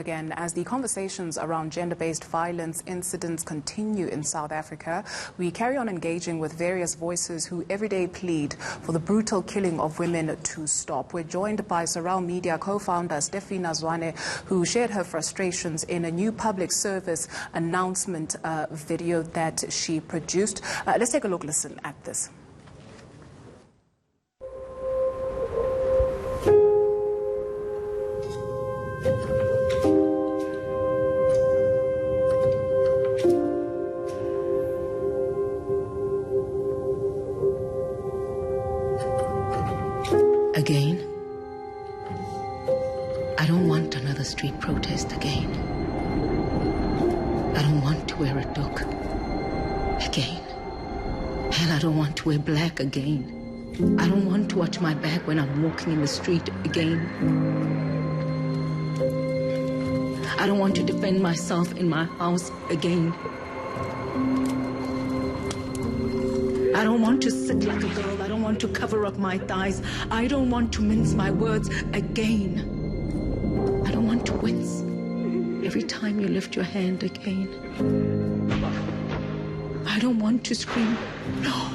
Again, as the conversations around gender-based violence incidents continue in South Africa, we carry on engaging with various voices who every day plead for the brutal killing of women to stop. We're joined by Sorrel Media co-founder Stefina Zwane, who shared her frustrations in a new public service announcement video that she produced. Let's take a listen at this. Again? I don't want another street protest again. I don't want to wear a duck again. Hell, I don't want to wear black again. I don't want to watch my back when I'm walking in the street again. I don't want to defend myself in my house again. I don't want to sit like a girl. I don't want to cover up my thighs. I don't want to mince my words again. I don't want to wince every time you lift your hand again. I don't want to scream, no,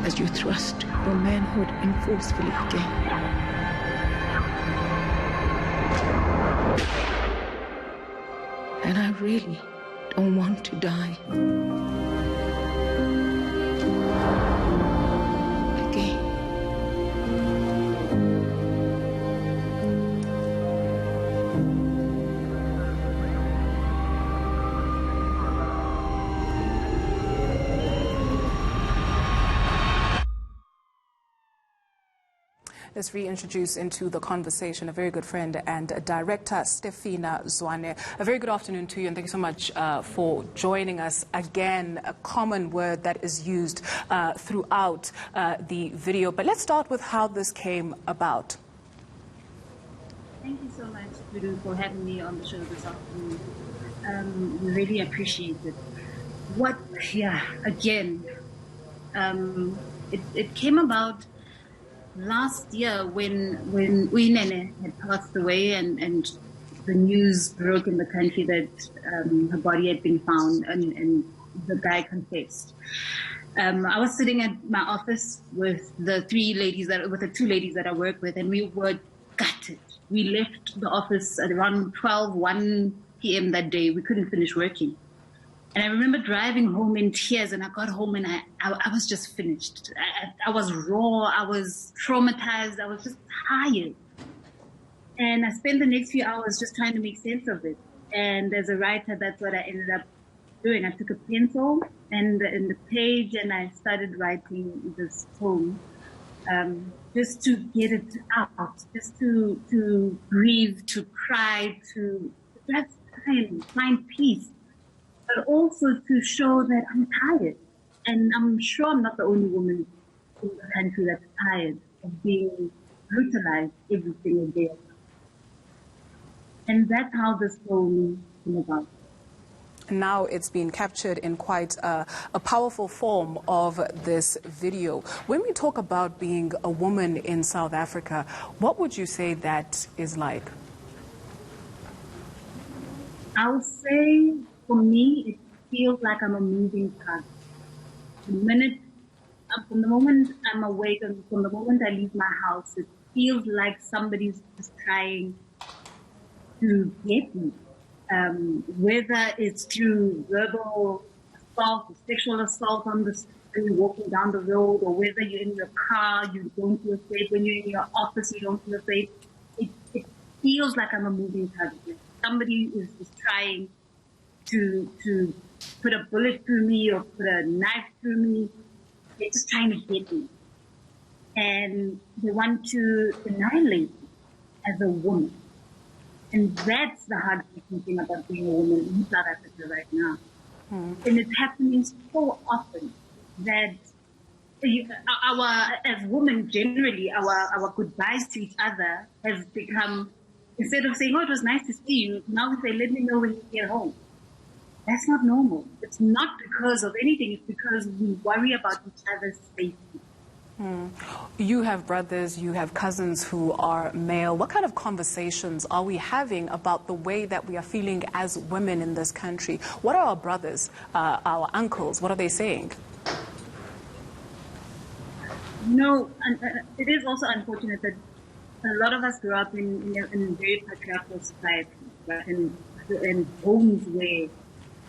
as you thrust your manhood in forcefully again. And I really don't want to die. Let's reintroduce into the conversation a very good friend and director, Stefina Zwane. A very good afternoon to you, and thank you so much for joining us. Again, a common word that is used throughout the video. But let's start with how this came about. Thank you so much, Guru, for having me on the show this afternoon. We really appreciate it. It came about last year when eNCA had passed away and the news broke in the country that her body had been found and the guy confessed. I was sitting at my office with the two ladies that I work with, and we were gutted. We left the office at around 1 p.m. that day. We couldn't finish working. And I remember driving home in tears, and I got home and I was just finished. I was raw, I was traumatized, I was just tired. And I spent the next few hours just trying to make sense of it. And as a writer, that's what I ended up doing. I took a pencil and the page and I started writing this poem, just to get it out, just to grieve, to cry, to just find peace. But also to show that I'm tired. And I'm sure I'm not the only woman in the country that's tired of being brutalized every single day. And that's how this poem came about. Now it's been captured in quite a powerful form of this video. When we talk about being a woman in South Africa, what would you say that is like? I would say, for me, it feels like I'm a moving target. From the moment I'm awake and from the moment I leave my house, it feels like somebody's just trying to get me. Whether it's through verbal assault or sexual assault on the street, walking down the road, or whether you're in your car, you don't feel safe. When you're in your office, you don't feel safe. It feels like I'm a moving target. Somebody is just trying to put a bullet through me or put a knife through me. They're just trying to get me. And they want to annihilate me as a woman. And that's the heartbreaking thing about being a woman in South Africa right now. And it's happening so often that as women generally, our goodbyes to each other has become, instead of saying, oh, it was nice to see you, now we say, let me know when you get home. That's not normal. It's not because of anything. It's because we worry about each other's safety. You have brothers, you have cousins who are male. What kind of conversations are we having about the way that we are feeling as women in this country? What are our brothers, our uncles, what are they saying? No, it is also unfortunate that a lot of us grew up in very patriarchal society, right? In homes where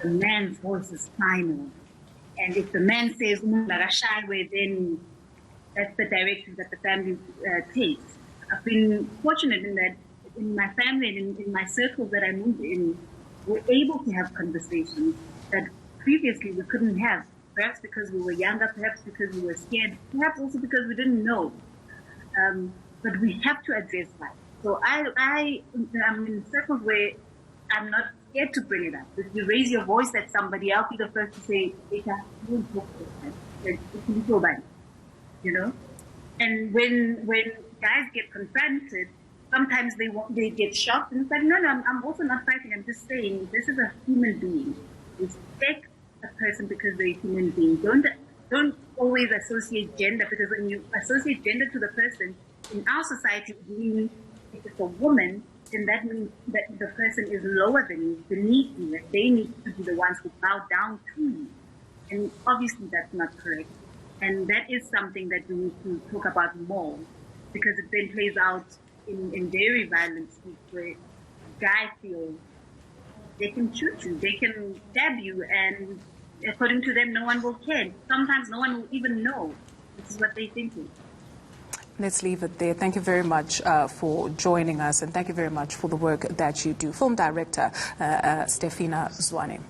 the man's voice is final. And if the man says, then that's the direction that the family takes. I've been fortunate in that in my family and in my circles that I moved in, we're able to have conversations that previously we couldn't have. Perhaps because we were younger, perhaps because we were scared, perhaps also because we didn't know. But we have to address that. So I'm in circles where I'm not scared to bring it up. If you raise your voice at somebody, I'll be the first to say, Eka, you won't talk to that. It's a little bad. You know, and when guys get confronted, sometimes they get shocked and it's like, no, I'm also not fighting. I'm just saying this is a human being. Respect a person because they're a human being. Don't always associate gender, because when you associate gender to the person in our society, if it's a woman, then that means that the person is lower than you, beneath you, and they need to be the ones who bow down to you. And obviously that's not correct. And that is something that we need to talk about more, because it then plays out in very violent speech where guys feel they can shoot you, they can stab you, and according to them, no one will care. Sometimes no one will even know. This is what they're thinking. Let's leave it there. Thank you very much for joining us, and thank you very much for the work that you do. Film director Stefina Zwane.